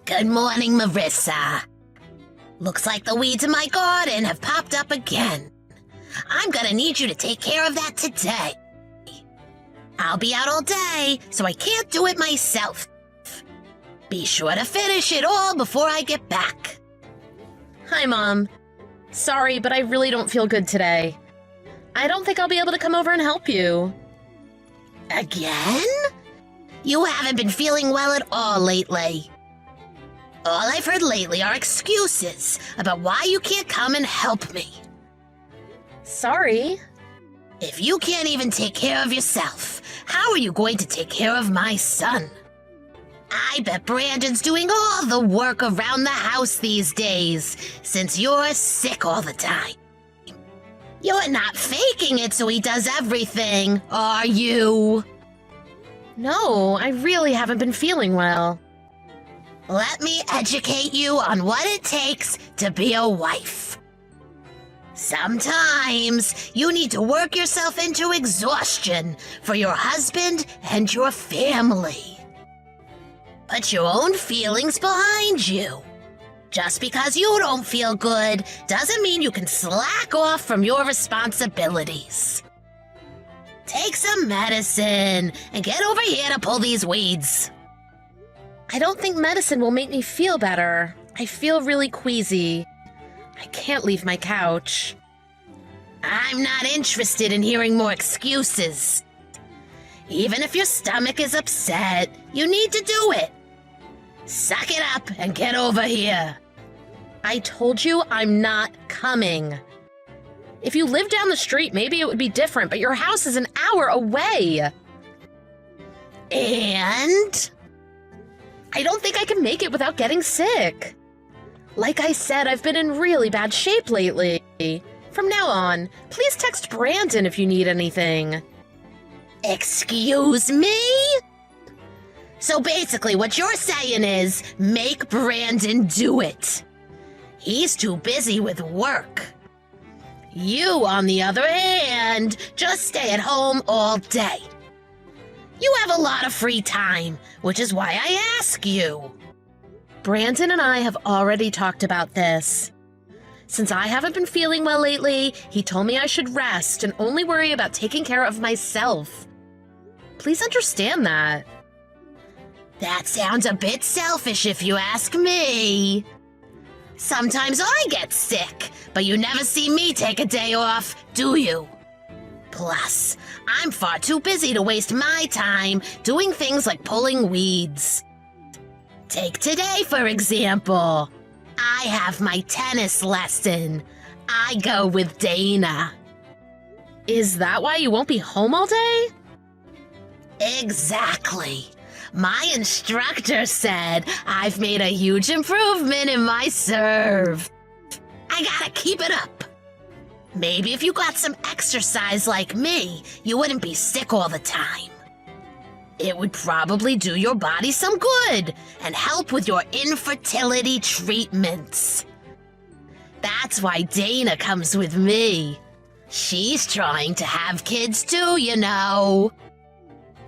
Good morning, Marissa. Looks like the weeds in my garden have popped up again. I'm gonna need you to take care of that today. I'll be out all day, so I can't do it myself. Be sure to finish it all before I get back. Hi, Mom. Sorry, but I really don't feel good today. I don't think I'll be able to come over and help you. Again? You haven't been feeling well at all lately. All I've heard lately are excuses about why you can't come and help me. Sorry. If you can't even take care of yourself, how are you going to take care of my son? I bet Brandon's doing all the work around the house these days, since you're sick all the time. You're not faking it so he does everything, are you? No, I really haven't been feeling well. Let me educate you on what it takes to be a wife. Sometimes you need to work yourself into exhaustion for your husband and your family. Put your own feelings behind you. Just because you don't feel good doesn't mean you can slack off from your responsibilities. Take some medicine and get over here to pull these weeds. I don't think medicine will make me feel better. I feel really queasy. I can't leave my couch. I'm not interested in hearing more excuses. Even if your stomach is upset, you need to do it. Suck it up and get over here. I told you I'm not coming. If you lived down the street, maybe it would be different, but your house is an hour away. And? I don't think I can make it without getting sick. Like I said, I've been in really bad shape lately. From now on, please text Brandon if you need anything. Excuse me? So basically what you're saying is, make Brandon do it. He's too busy with work. You, on the other hand, just stay at home all day. You have a lot of free time, which is why I ask you. Brandon and I have already talked about this. Since I haven't been feeling well lately, he told me I should rest and only worry about taking care of myself. Please understand that. That sounds a bit selfish if you ask me. Sometimes I get sick, but you never see me take a day off, do you? Plus, I'm far too busy to waste my time doing things like pulling weeds. Take today, for example. I have my tennis lesson. I go with Dana. Is that why you won't be home all day? Exactly. My instructor said I've made a huge improvement in my serve. I gotta keep it up. Maybe if you got some exercise like me, you wouldn't be sick all the time. It would probably do your body some good and help with your infertility treatments. That's why Dana comes with me. She's trying to have kids too, you know.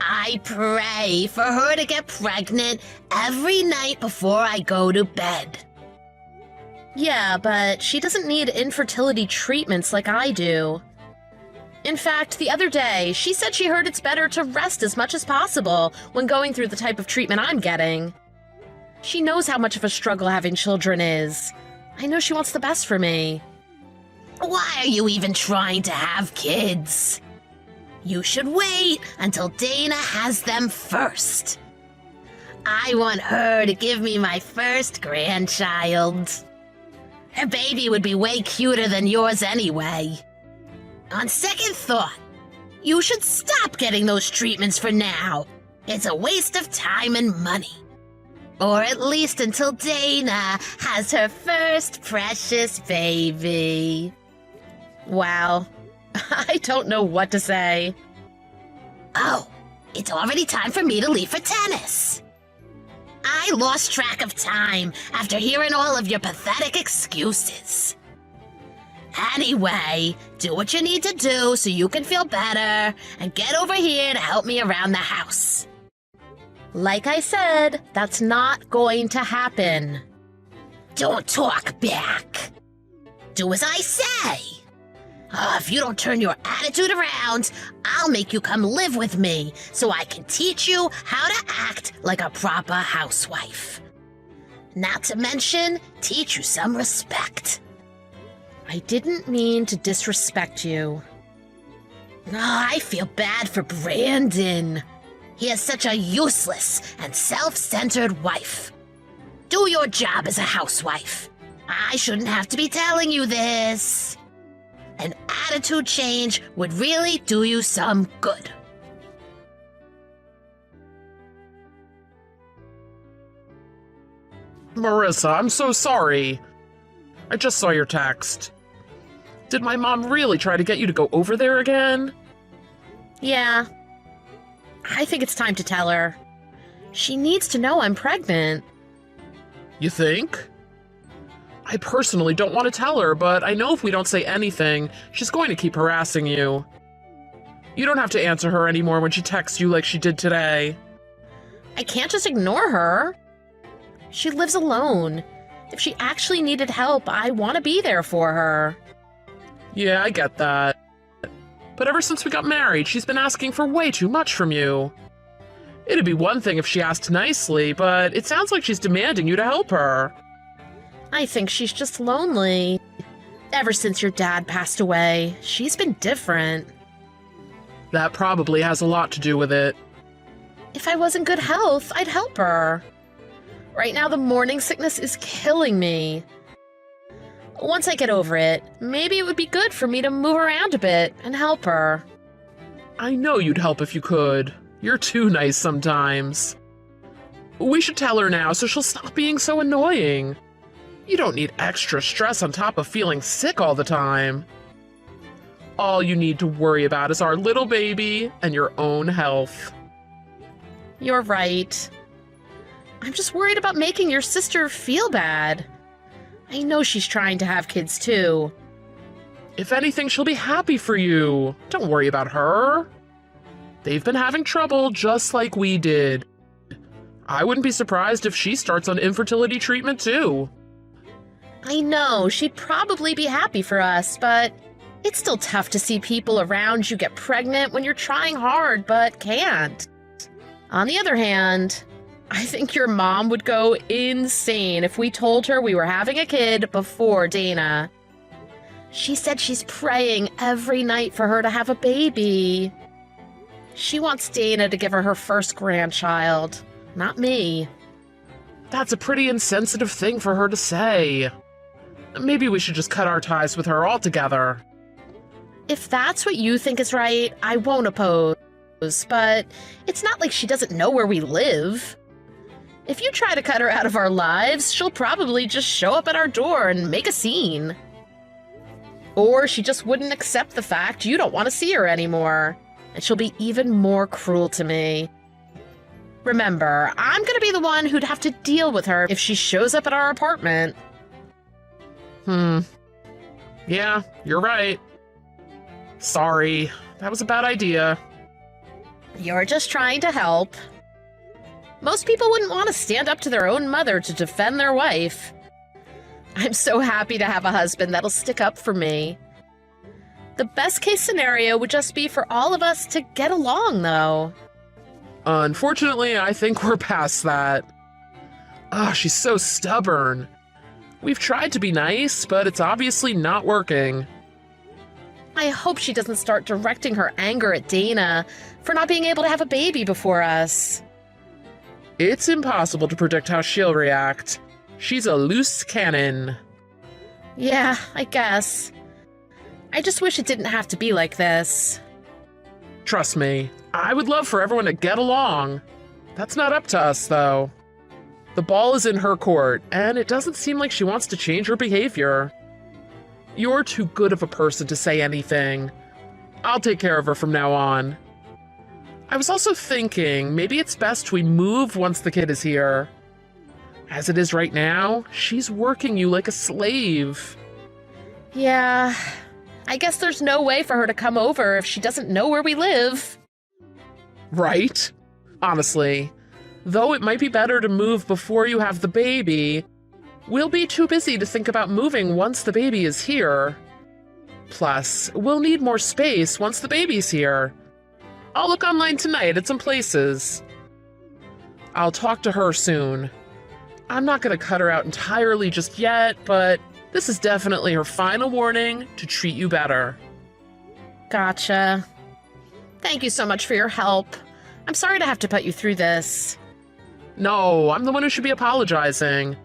I pray for her to get pregnant every night before I go to bed. Yeah, but she doesn't need infertility treatments like I do. In fact, the other day, she said she heard it's better to rest as much as possible when going through the type of treatment I'm getting. She knows how much of a struggle having children is. I know she wants the best for me. Why are you even trying to have kids? You should wait until Dana has them first. I want her to give me my first grandchild. Her baby would be way cuter than yours anyway. On second thought, you should stop getting those treatments for now. It's a waste of time and money. Or at least until Dana has her first precious baby. Wow. I don't know what to say. Oh, it's already time for me to leave for tennis. I lost track of time after hearing all of your pathetic excuses. Anyway, do what you need to do so you can feel better and get over here to help me around the house. Like I said, that's not going to happen. Don't talk back. Do as I say. If you don't turn your attitude around, I'll make you come live with me so I can teach you how to act like a proper housewife. Not to mention, teach you some respect. I didn't mean to disrespect you. I feel bad for Brandon. He has such a useless and self-centered wife. Do your job as a housewife. I shouldn't have to be telling you this. An attitude change would really do you some good. Marissa, I'm so sorry. I just saw your text. Did my mom really try to get you to go over there again? Yeah. I think it's time to tell her. She needs to know I'm pregnant. You think? I personally don't want to tell her, but I know if we don't say anything, she's going to keep harassing you. You don't have to answer her anymore when she texts you like she did today. I can't just ignore her. She lives alone. If she actually needed help, I want to be there for her. Yeah, I get that. But ever since we got married, she's been asking for way too much from you. It'd be one thing if she asked nicely, but it sounds like she's demanding you to help her. I think she's just lonely. Ever since your dad passed away, she's been different. That probably has a lot to do with it. If I was in good health, I'd help her. Right now, the morning sickness is killing me. Once I get over it, maybe it would be good for me to move around a bit and help her. I know you'd help if you could. You're too nice sometimes. We should tell her now so she'll stop being so annoying. You don't need extra stress on top of feeling sick all the time. All you need to worry about is our little baby and your own health. You're right. I'm just worried about making your sister feel bad. I know she's trying to have kids too. If anything, she'll be happy for you. Don't worry about her. They've been having trouble just like we did. I wouldn't be surprised if she starts on infertility treatment too. I know, she'd probably be happy for us, but it's still tough to see people around you get pregnant when you're trying hard but can't. On the other hand, I think your mom would go insane if we told her we were having a kid before Dana. She said she's praying every night for her to have a baby. She wants Dana to give her her first grandchild, not me. That's a pretty insensitive thing for her to say. Maybe we should just cut our ties with her altogether. If that's what you think is right, I won't oppose, but it's not like she doesn't know where we live. If you try to cut her out of our lives, she'll probably just show up at our door and make a scene. Or she just wouldn't accept the fact you don't want to see her anymore, and she'll be even more cruel to me. Remember, I'm gonna be the one who'd have to deal with her if she shows up at our apartment. Yeah, you're right. Sorry, that was a bad idea. You're just trying to help. Most people wouldn't want to stand up to their own mother to defend their wife. I'm so happy to have a husband that'll stick up for me. The best case scenario would just be for all of us to get along, though. Unfortunately, I think we're past that. She's so stubborn. We've tried to be nice, but it's obviously not working. I hope she doesn't start directing her anger at Dana for not being able to have a baby before us. It's impossible to predict how she'll react. She's a loose cannon. Yeah, I guess. I just wish it didn't have to be like this. Trust me, I would love for everyone to get along. That's not up to us, though. The ball is in her court, and it doesn't seem like she wants to change her behavior. You're too good of a person to say anything. I'll take care of her from now on. I was also thinking, maybe it's best we move once the kid is here. As it is right now, she's working you like a slave. Yeah, I guess there's no way for her to come over if she doesn't know where we live. Right? Honestly, Though it might be better to move before you have the baby, we'll be too busy to think about moving once the baby is here. Plus, we'll need more space once the baby's here. I'll look online tonight at some places. I'll talk to her soon. I'm not going to cut her out entirely just yet, but this is definitely her final warning to treat you better. Gotcha. Thank you so much for your help. I'm sorry to have to put you through this. No, I'm the one who should be apologizing.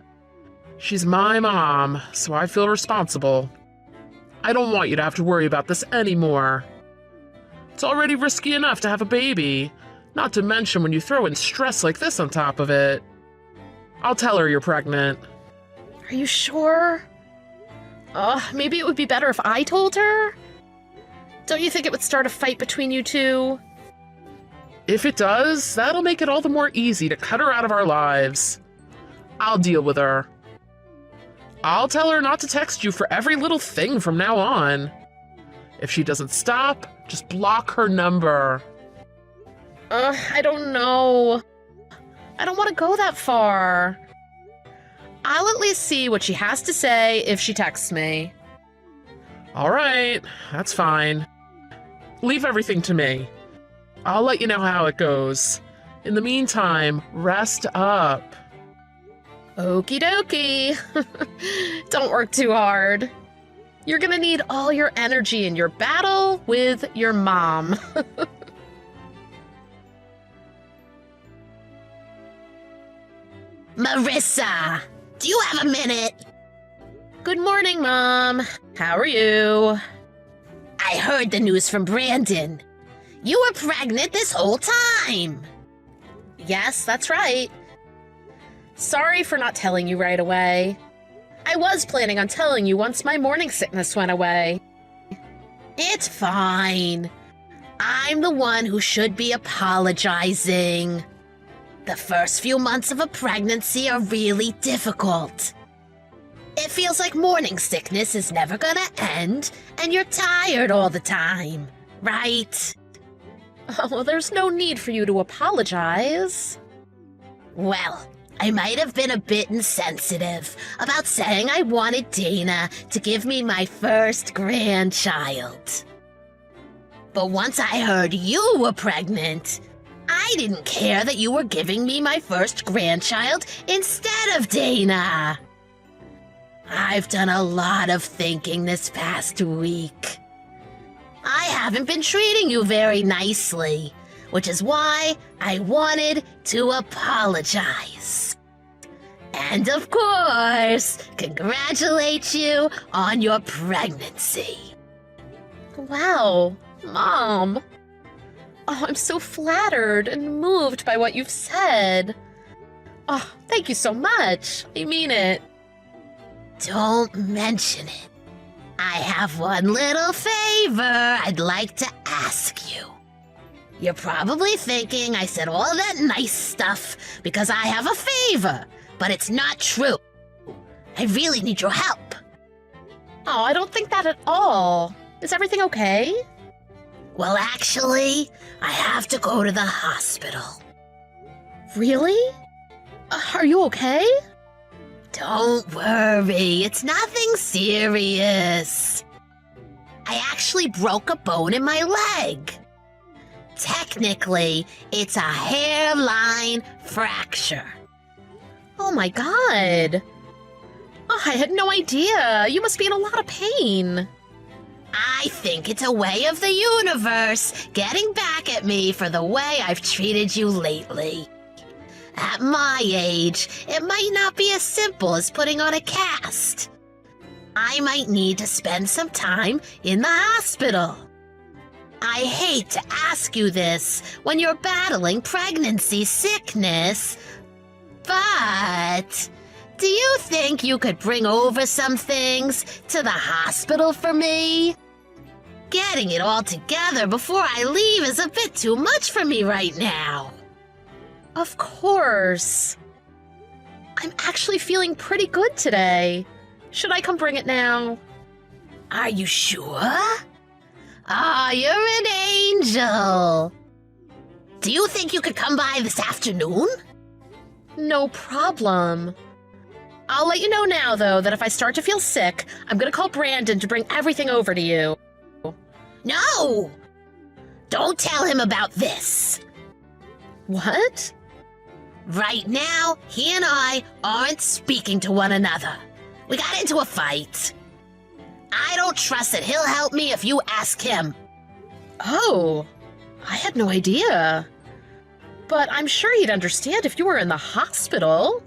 She's my mom, so I feel responsible. I don't want you to have to worry about this anymore. It's already risky enough to have a baby, not to mention when you throw in stress like this on top of it. I'll tell her you're pregnant. Are you sure? Maybe it would be better if I told her? Don't you think it would start a fight between you two? If it does, that'll make it all the more easy to cut her out of our lives. I'll deal with her. I'll tell her not to text you for every little thing from now on. If she doesn't stop, just block her number. I don't know. I don't want to go that far. I'll at least see what she has to say if she texts me. All right, that's fine. Leave everything to me. I'll let you know how it goes. In the meantime, rest up. Okie dokie. Don't work too hard. You're gonna need all your energy in your battle with your mom. Marissa, do you have a minute? Good morning, Mom. How are you? I heard the news from Brandon. You were pregnant this whole time. Yes, that's right. Sorry for not telling you right away. I was planning on telling you once my morning sickness went away. It's fine. I'm the one who should be apologizing. The first few months of a pregnancy are really difficult. It feels like morning sickness is never gonna end, and you're tired all the time, right? Oh, well, there's no need for you to apologize. Well, I might have been a bit insensitive about saying I wanted Dana to give me my first grandchild. But once I heard you were pregnant, I didn't care that you were giving me my first grandchild instead of Dana. I've done a lot of thinking this past week. I haven't been treating you very nicely, which is why I wanted to apologize. And of course, congratulate you on your pregnancy. Wow, Mom. Oh, I'm so flattered and moved by what you've said. Oh, thank you so much. I mean it. Don't mention it. I have one little favor I'd like to ask you. You're probably thinking I said all that nice stuff because I have a favor, but it's not true. I really need your help. Oh, I don't think that at all. Is everything okay? Well, actually, I have to go to the hospital. Really? Are you okay? Don't worry, it's nothing serious. I actually broke a bone in my leg. Technically, it's a hairline fracture. Oh my god. Oh, I had no idea. You must be in a lot of pain. I think it's a way of the universe getting back at me for the way I've treated you lately. At my age, it might not be as simple as putting on a cast. I might need to spend some time in the hospital. I hate to ask you this when you're battling pregnancy sickness, but do you think you could bring over some things to the hospital for me? Getting it all together before I leave is a bit too much for me right now. Of course. I'm actually feeling pretty good today. Should I come bring it now? Are you sure? Ah, you're an angel. Do you think you could come by this afternoon? No problem. I'll let you know now, though, that if I start to feel sick, I'm gonna call Brandon to bring everything over to you. No! Don't tell him about this. What? Right now, he and I aren't speaking to one another. We got into a fight. I don't trust that he'll help me if you ask him. Oh, I had no idea. But I'm sure he'd understand if you were in the hospital.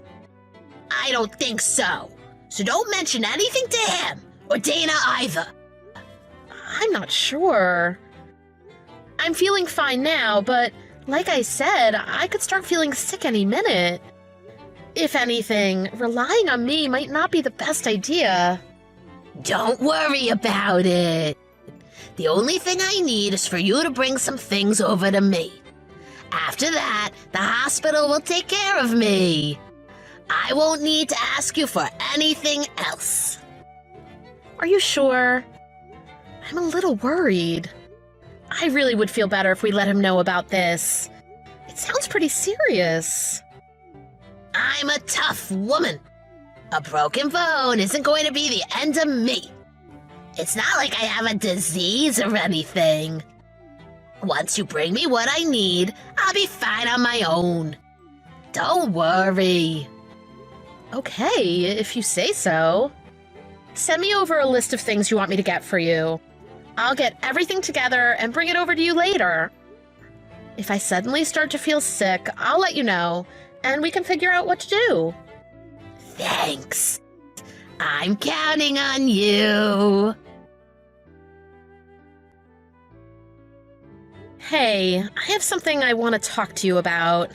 I don't think so. So don't mention anything to him, or Dana either. I'm not sure. I'm feeling fine now, but like I said, I could start feeling sick any minute. If anything, relying on me might not be the best idea. Don't worry about it. The only thing I need is for you to bring some things over to me. After that, the hospital will take care of me. I won't need to ask you for anything else. Are you sure? I'm a little worried. I really would feel better if we let him know about this. It sounds pretty serious. I'm a tough woman. A broken bone isn't going to be the end of me. It's not like I have a disease or anything. Once you bring me what I need, I'll be fine on my own. Don't worry. Okay, if you say so. Send me over a list of things you want me to get for you. I'll get everything together and bring it over to you later. If I suddenly start to feel sick, I'll let you know, and we can figure out what to do. Thanks. I'm counting on you. Hey, I have something I want to talk to you about.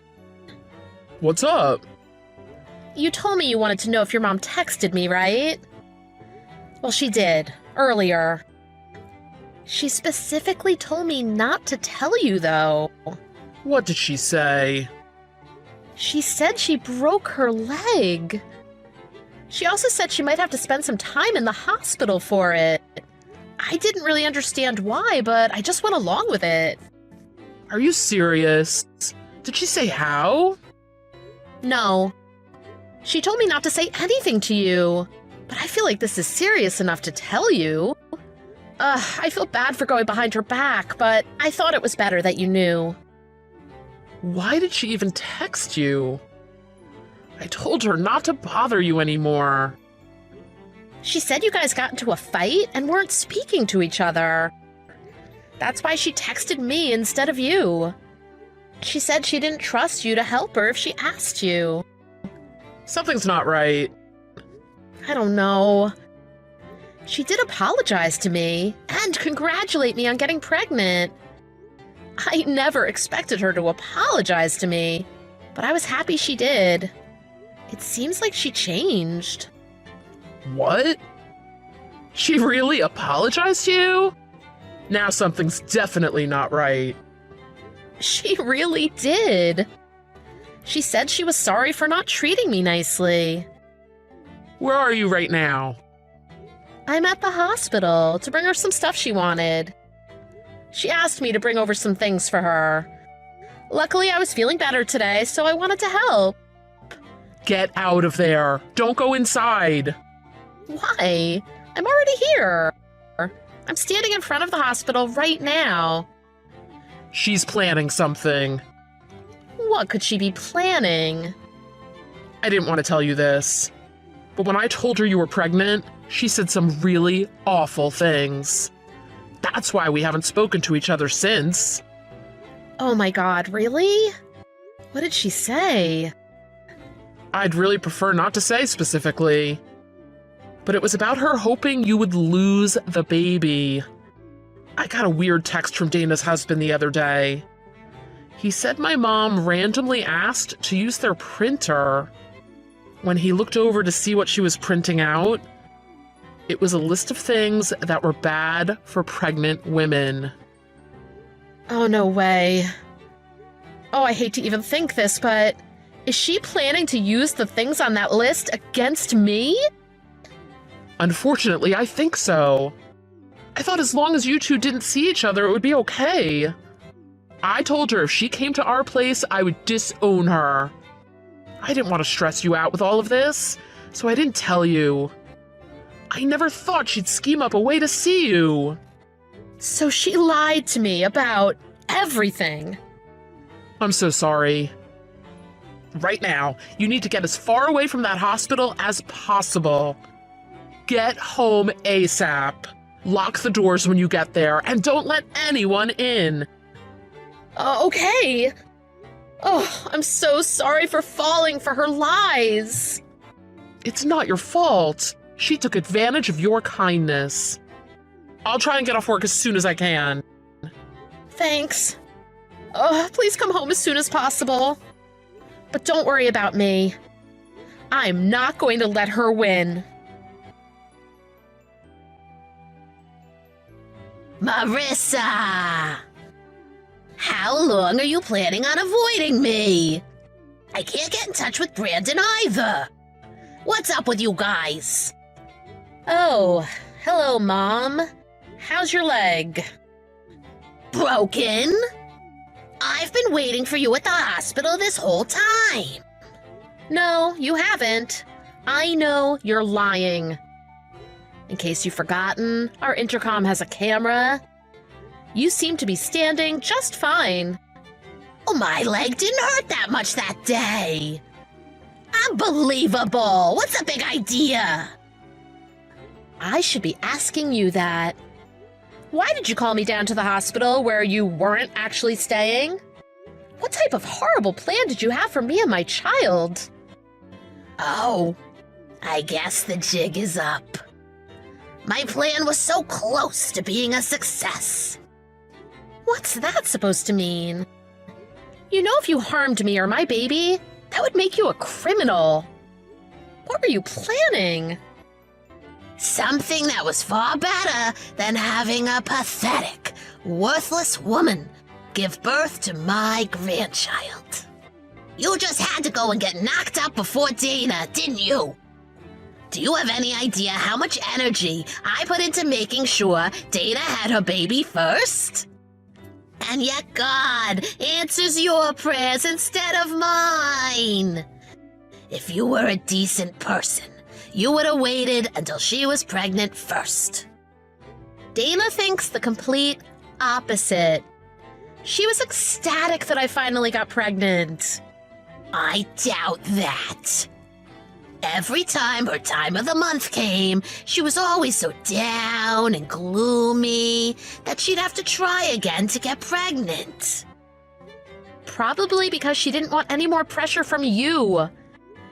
What's up? You told me you wanted to know if your mom texted me, right? Well, she did, earlier. She specifically told me not to tell you, though. What did she say? She said she broke her leg. She also said she might have to spend some time in the hospital for it. I didn't really understand why, but I just went along with it. Are you serious? Did she say how? No. She told me not to say anything to you. But I feel like this is serious enough to tell you. I feel bad for going behind her back, but I thought it was better that you knew. Why did she even text you? I told her not to bother you anymore. She said you guys got into a fight and weren't speaking to each other. That's why she texted me instead of you. She said she didn't trust you to help her if she asked you. Something's not right. I don't know. She did apologize to me and congratulate me on getting pregnant. I never expected her to apologize to me, but I was happy she did. It seems like she changed. What? She really apologized to you? Now something's definitely not right. She really did. She said she was sorry for not treating me nicely. Where are you right now? I'm at the hospital to bring her some stuff she wanted. She asked me to bring over some things for her. Luckily, I was feeling better today, so I wanted to help. Get out of there. Don't go inside. Why? I'm already here. I'm standing in front of the hospital right now. She's planning something. What could she be planning? I didn't want to tell you this, but when I told her you were pregnant, she said some really awful things. That's why we haven't spoken to each other since. Oh my god, really? What did she say? I'd really prefer not to say specifically, but it was about her hoping you would lose the baby. I got a weird text from Dana's husband the other day. He said my mom randomly asked to use their printer. When he looked over to see what she was printing out, it was a list of things that were bad for pregnant women. Oh, no way. Oh, I hate to even think this, but is she planning to use the things on that list against me? Unfortunately, I think so. I thought as long as you two didn't see each other, it would be okay. I told her if she came to our place, I would disown her. I didn't want to stress you out with all of this, so I didn't tell you. I never thought she'd scheme up a way to see you. So she lied to me about everything. I'm so sorry. Right now, you need to get as far away from that hospital as possible. Get home ASAP. Lock the doors when you get there, and don't let anyone in. Okay. Oh, I'm so sorry for falling for her lies. It's not your fault. She took advantage of your kindness. I'll try and get off work as soon as I can. Thanks. Please come home as soon as possible. But don't worry about me. I'm not going to let her win. Marissa! How long are you planning on avoiding me? I can't get in touch with Brandon either. What's up with you guys? Oh, hello, Mom. How's your leg? Broken? I've been waiting for you at the hospital this whole time. No, you haven't. I know you're lying. In case you've forgotten, our intercom has a camera. You seem to be standing just fine. Oh, my leg didn't hurt that much that day. Unbelievable. What's the big idea? I should be asking you that. Why did you call me down to the hospital where you weren't actually staying? What type of horrible plan did you have for me and my child? Oh, I guess the jig is up. My plan was so close to being a success. What's that supposed to mean? You know, if you harmed me or my baby, that would make you a criminal. What were you planning? Something that was far better than having a pathetic, worthless woman give birth to my grandchild. You just had to go and get knocked up before Dana, didn't you? Do you have any idea how much energy I put into making sure Dana had her baby first? And yet God answers your prayers instead of mine. If you were a decent person, you would have waited until she was pregnant first. Dana thinks the complete opposite. She was ecstatic that I finally got pregnant. I doubt that. Every time her time of the month came, she was always so down and gloomy that she'd have to try again to get pregnant. Probably because she didn't want any more pressure from you.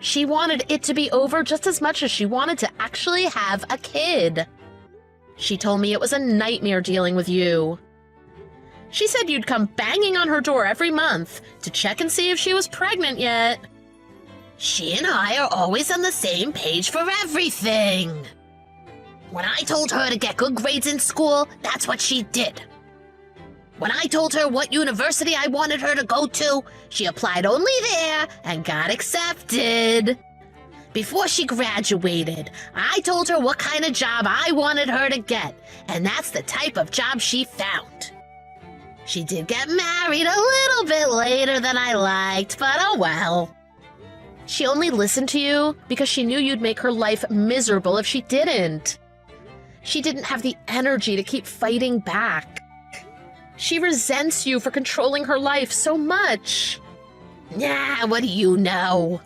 She wanted it to be over just as much as she wanted to actually have a kid. She told me it was a nightmare dealing with you. She said you'd come banging on her door every month to check and see if she was pregnant yet. She and I are always on the same page for everything. When I told her to get good grades in school, that's what she did. When I told her what university I wanted her to go to, she applied only there and got accepted. Before she graduated, I told her what kind of job I wanted her to get, and that's the type of job she found. She did get married a little bit later than I liked, but oh well. She only listened to you because she knew you'd make her life miserable if she didn't. She didn't have the energy to keep fighting back. She resents you for controlling her life so much. Nah, what do you know?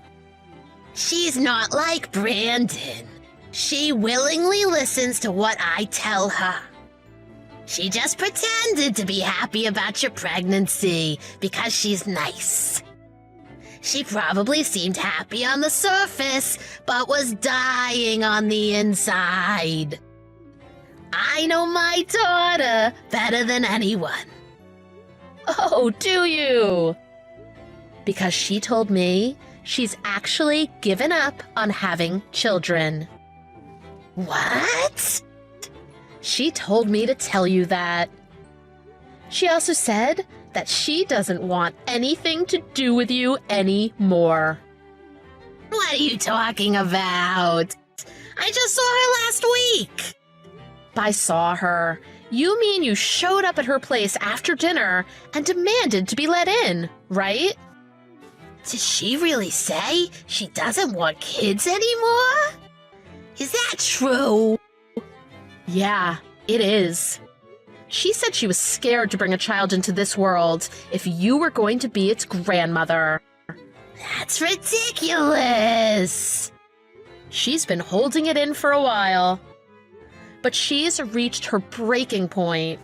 She's not like Brandon. She willingly listens to what I tell her. She just pretended to be happy about your pregnancy because she's nice. She probably seemed happy on the surface, but was dying on the inside. I know my daughter better than anyone. Oh, do you? Because she told me she's actually given up on having children. What? She told me to tell you that. She also said that she doesn't want anything to do with you anymore. What are you talking about? I just saw her last week. I saw her. You mean you showed up at her place after dinner and demanded to be let in, right? Did she really say she doesn't want kids anymore? Is that true? Yeah, it is. She said she was scared to bring a child into this world if you were going to be its grandmother. That's ridiculous. She's been holding it in for a while. But she's reached her breaking point.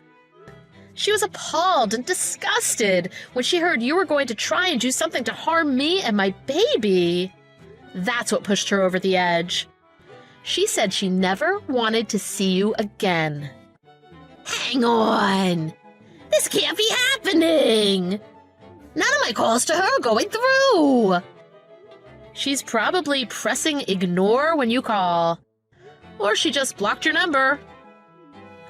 She was appalled and disgusted when she heard you were going to try and do something to harm me and my baby. That's what pushed her over the edge. She said she never wanted to see you again. Hang on. This can't be happening. None of my calls to her are going through. She's probably pressing ignore when you call. Or she just blocked your number.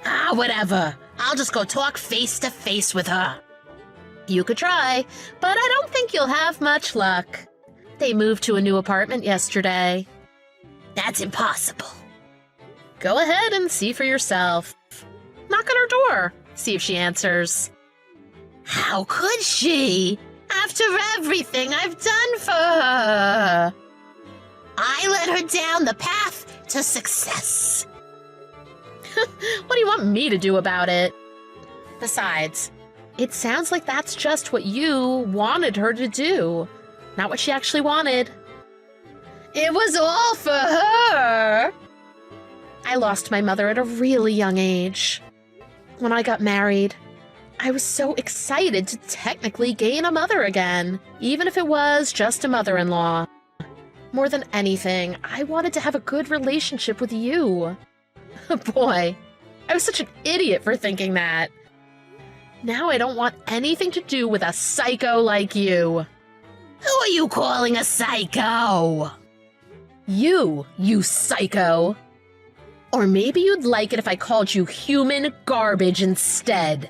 Ah, whatever. I'll just go talk face to face with her. You could try, but I don't think you'll have much luck. They moved to a new apartment yesterday. That's impossible. Go ahead and see for yourself. Knock on her door. See if she answers. How could she? After everything I've done for her. I led her down the path to success. What do you want me to do about it? Besides, it sounds like that's just what you wanted her to do, not what she actually wanted. It was all for her. I lost my mother at a really young age. When I got married, I was so excited to technically gain a mother again, even if it was just a mother-in-law. More than anything, I wanted to have a good relationship with you. Boy, I was such an idiot for thinking that. Now I don't want anything to do with a psycho like you. Who are you calling a psycho? You psycho. Or maybe you'd like it if I called you human garbage instead.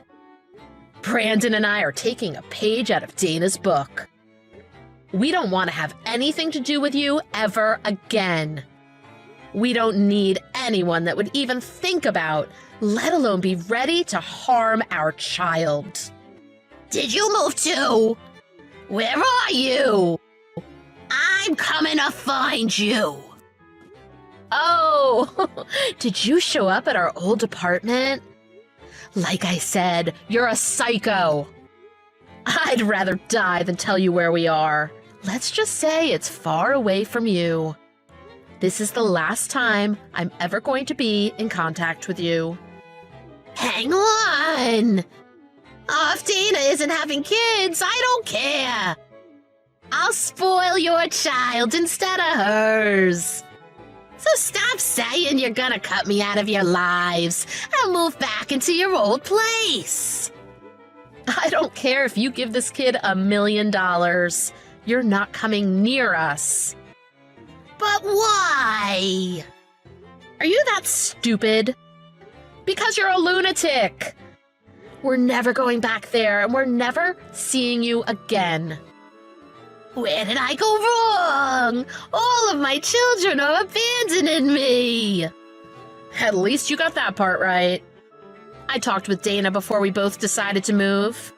Brandon and I are taking a page out of Dana's book. We don't want to have anything to do with you ever again. We don't need anyone that would even think about, let alone be ready to harm our child. Did you move too? Where are you? I'm coming to find you. Oh, did you show up at our old apartment? Like I said, you're a psycho. I'd rather die than tell you where we are. Let's just say it's far away from you. This is the last time I'm ever going to be in contact with you. Hang on. Oh, if Dana isn't having kids, I don't care. I'll spoil your child instead of hers. So stop saying you're gonna cut me out of your lives and move back into your old place. I don't care if you give this kid $1 million. You're not coming near us. But why? Are you that stupid? Because you're a lunatic. We're never going back there, and we're never seeing you again. Where did I go wrong? All of my children are abandoning me. At least you got that part right. I talked with Dana before we both decided to move.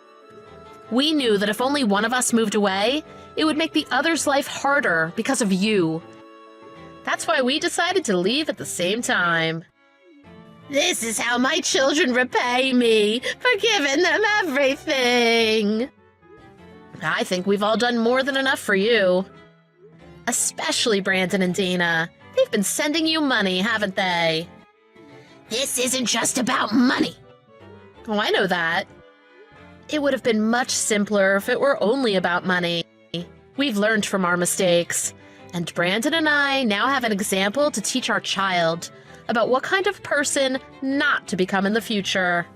We knew that if only one of us moved away, it would make the other's life harder because of you. That's why we decided to leave at the same time. This is how my children repay me for giving them everything. I think we've all done more than enough for you. Especially Brandon and Dana. They've been sending you money, haven't they? This isn't just about money. Oh, I know that. It would have been much simpler if it were only about money. We've learned from our mistakes, and Brandon and I now have an example to teach our child about what kind of person not to become in the future.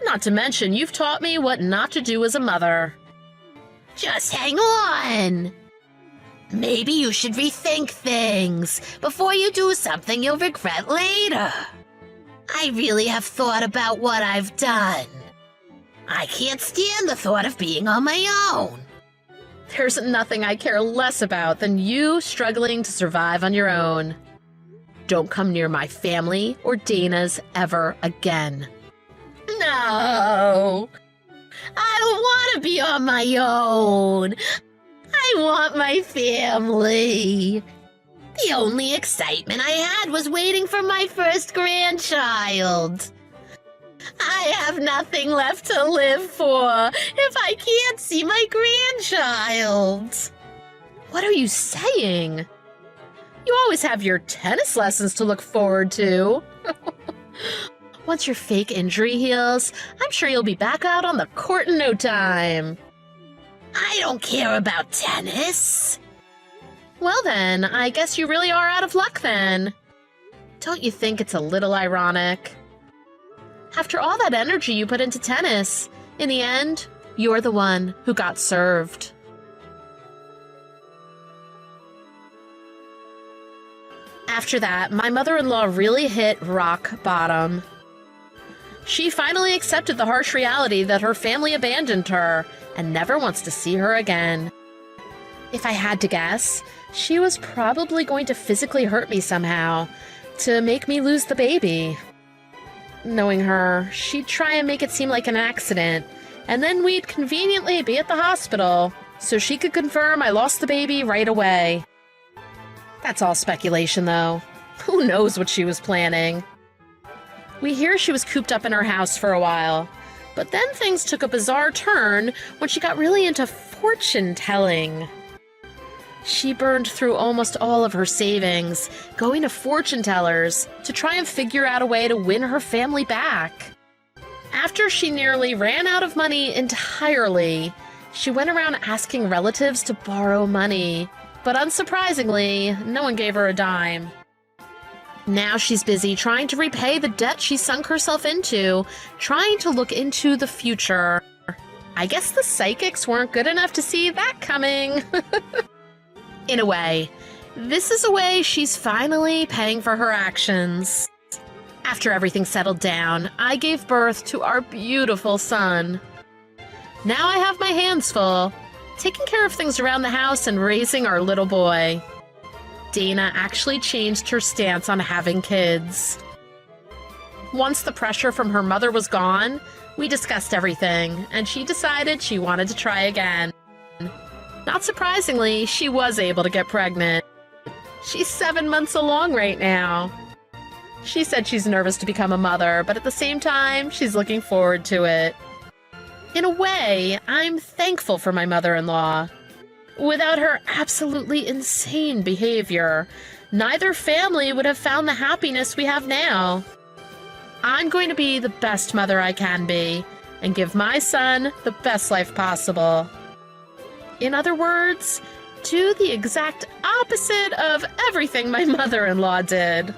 Not to mention, you've taught me what not to do as a mother. Just hang on. Maybe you should rethink things before you do something you'll regret later. I really have thought about what I've done. I can't stand the thought of being on my own. There's nothing I care less about than you struggling to survive on your own. Don't come near my family or Dana's ever again. No. I don't want to be on my own. I want my family. The only excitement I had was waiting for my first grandchild. I have nothing left to live for if I can't see my grandchild. What are you saying? You always have your tennis lessons to look forward to. Once your fake injury heals, I'm sure you'll be back out on the court in no time. I don't care about tennis. Well then, I guess you really are out of luck then. Don't you think it's a little ironic? After all that energy you put into tennis, in the end, you're the one who got served. After that, my mother-in-law really hit rock bottom. She finally accepted the harsh reality that her family abandoned her and never wants to see her again. If I had to guess, she was probably going to physically hurt me somehow to make me lose the baby. Knowing her, she'd try and make it seem like an accident, and then we'd conveniently be at the hospital so she could confirm I lost the baby right away. That's all speculation, though. Who knows what she was planning? We hear she was cooped up in her house for a while, but then things took a bizarre turn when she got really into fortune-telling. She burned through almost all of her savings, going to fortune tellers to try and figure out a way to win her family back. After she nearly ran out of money entirely, she went around asking relatives to borrow money, but unsurprisingly, no one gave her a dime. Now she's busy trying to repay the debt she sunk herself into, trying to look into the future. I guess the psychics weren't good enough to see that coming. In a way, this is a way she's finally paying for her actions. After everything settled down, I gave birth to our beautiful son. Now I have my hands full, taking care of things around the house and raising our little boy. Dana actually changed her stance on having kids. Once the pressure from her mother was gone, we discussed everything, and she decided she wanted to try again. Not surprisingly, she was able to get pregnant. She's 7 months along right now. She said she's nervous to become a mother, but at the same time, she's looking forward to it. In a way, I'm thankful for my mother-in-law. Without her absolutely insane behavior, neither family would have found the happiness we have now. I'm going to be the best mother I can be and give my son the best life possible. In other words, do the exact opposite of everything my mother-in-law did.